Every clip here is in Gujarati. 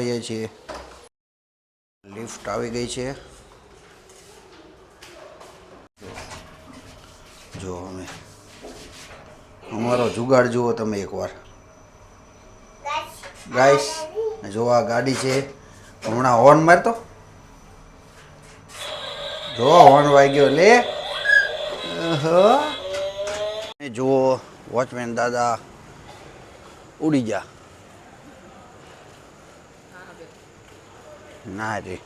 ઉતારીએ છીએ. લિફ્ટ આવી ગઈ છે. જો અમે અમારો જુગાડ જુઓ તમે એકવાર ગાઈસ. જો આ ગાડી છે, હમણાં હોર્ન મારતો, જો હોર્ન વાગ્યો લે. જુઓ વોચમેન દાદા ઉડી જા. ના રે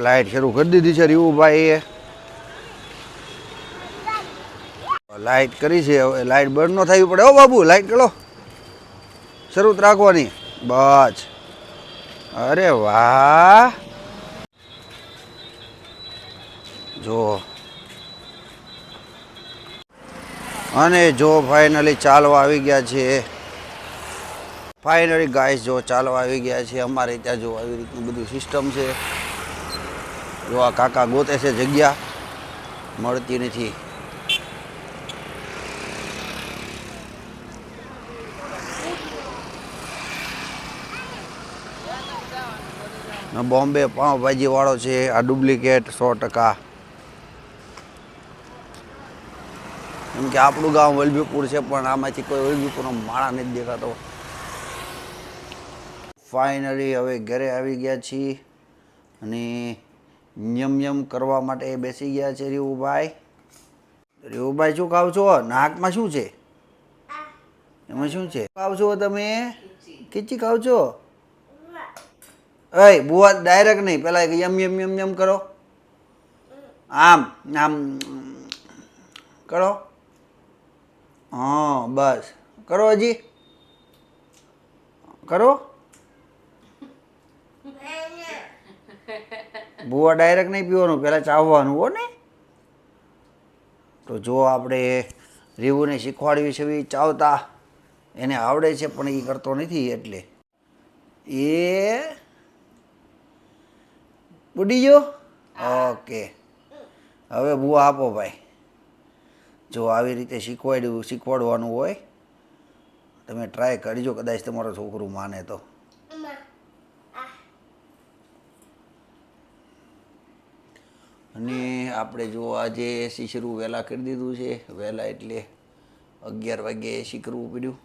લાઈટ શરૂ કરી દીધી છે રીવુભાઈએ. લાઈટ કરી છે, હવે લાઈટ બંધ ન થવી પડે. ઓ બાબુ લાઈટ કરો, શરૂ જ રાખવાની બસ. અરે વાહ, જો અને જો ફાઇનલી ચાલવા આવી ગયા છે. ફાઇનલી ગાઈસ જો ચાલવા આવી ગયા છે. અમારે ત્યાં જો આવી રીતનું બધું સિસ્ટમ છે. જો આ કાકા ગોતે છે, જગ્યા મળતી નથી. બોમ્બે પાઉંભાજી વાળો છે આ, ડુપ્લિકેટ 100%. કેમ કે આપણું ગામ વલભીપુર છે, પણ આમાંથી કોઈ વલભીપુરનો માળા નથી દેખાતો. ફાઇનલી હવે ઘરે આવી ગયા છીએ અને યમ કરવા માટે બેસી ગયા છે રીવુભાઈ. રીવુભાઈ શું ખાવ છો? નાકમાં શું છે? એમાં શું છે ખાવ છો તમે? ખીચી ખાવ છો? એ બુઆ ડાયરેક્ટ નહીં, પેલા યમ કરો. આમ આમ કરો. હા બસ કરો, હજી કરો. બુઆ ડાયરેક્ટ નહીં પીવાનું, પેલા ચાવવાનું હો ને. તો જો આપણે રીવુને શીખવાડવી છે ચાવતા. એને આવડે છે પણ એ કરતો નથી, એટલે એ ઉડી ગયો. ઓકે, હવે બુઆ આપો ભાઈ. જો આવી રીતે શીખવાડવાનું હોય. તમે ટ્રાય કરજો, કદાચ તમારો છોકરું માને તો. અને આપણે જો આજે એસી શરૂ વહેલા કરી દીધું છે. વહેલા એટલે 11 વાગ્યે એસી કરવું પડ્યું.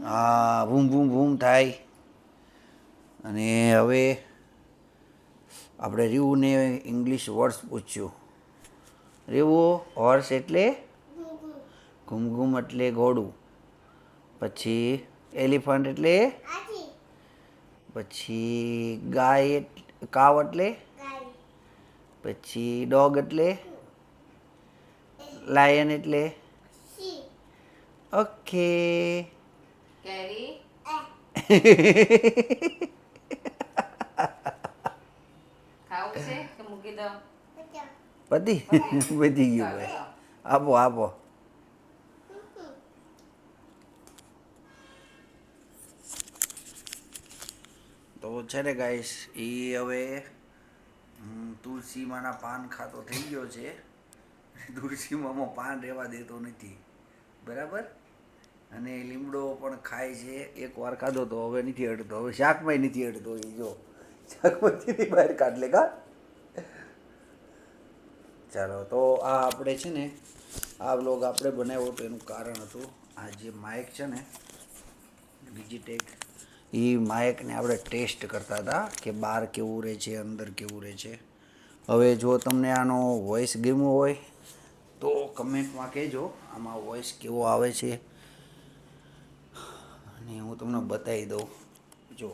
હા ભૂમ ભૂમ ભૂમ થાય. અને હવે આપણે રીવુને ઇંગ્લિશ વર્ડ્સ પૂછ્યું. રીવુ, હોર્સ એટલે ઘૂમઘૂમ એટલે ઘોડું. પછી એલિફન્ટ એટલે, પછી ગાય કાવ એટલે, પછી ડોગ એટલે, લાયન એટલે, ઓકે. પતિ પતી ગયું ભાઈ. આપો આપો. તો છે ને ગાઈસ, એ હવે તુલસીમાંના પાન ખાતો થઈ ગયો છે. તુલસીમાં પાન રહેવા દેતો નથી, બરાબર. અને લીમડો પણ ખાય છે. એક વાર ખાધો તો હવે નથી અડતો. હવે શાકમાં નથી અડતો. એ જો શાકમાંથી બહાર કાઢ લે કા. ચાલો, તો આ આપણે છે ને આ વ્લોગ આપણે બનાવ્યો તો એનું કારણ હતું, આ જે માઇક છે ને ડિજિટેક, એ માઇકને આપણે ટેસ્ટ કરતા હતા કે બહાર કેવું રહે છે, અંદર કેવું રહે છે. હવે જો તમને આનો વોઇસ ગમ્યો હોય તો કમેન્ટમાં કહેજો આમાં વોઇસ કેવો આવે છે. અને હું તમને બતાવી દઉં. જો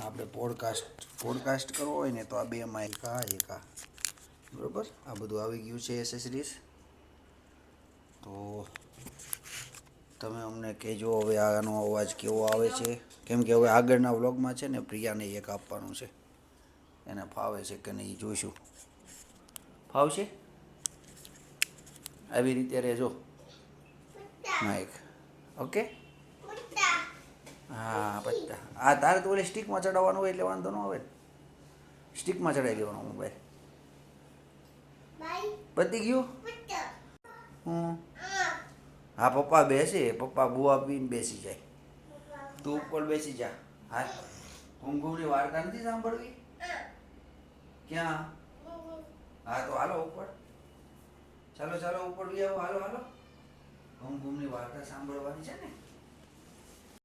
આપણે પોડકાસ્ટ કરવો હોય ને તો આ 2 માઇક એક આ, બરાબર. આ બધું આવી ગયું છે એસેસરીઝ. તો તમે અમને કહેજો હવે આનો અવાજ કેવો આવે છે. કેમ કે હવે આગળના વ્લોગમાં છે ને પ્રિયાને એક આપવાનું છે. એને ફાવે છે કે નહીં જોઈશું. ફાવશે આવી રીતે રહેજો માઇક. ઓકે. હા પત્તા. આ તારે તો ઓલી સ્ટીકમાં ચડાવવાનું હોય એટલે વાંધો ન આવે. સ્ટીકમાં ચડાવી દેવાનો મોબાઈલ. પતી ગયું. હા પપ્પા બેસે, પપ્પા બુઆ પીને બેસી જાય. તું ઉપર બેસી જા. હા કુમકુમની વાર્તા નથી સાંભળવી? ક્યાં? હા તો હાલો ઉપર. ચાલો ચાલો ઉપર બી આવો, હાલો હાલો. કુમકુમની વાર્તા સાંભળવાની છે ને.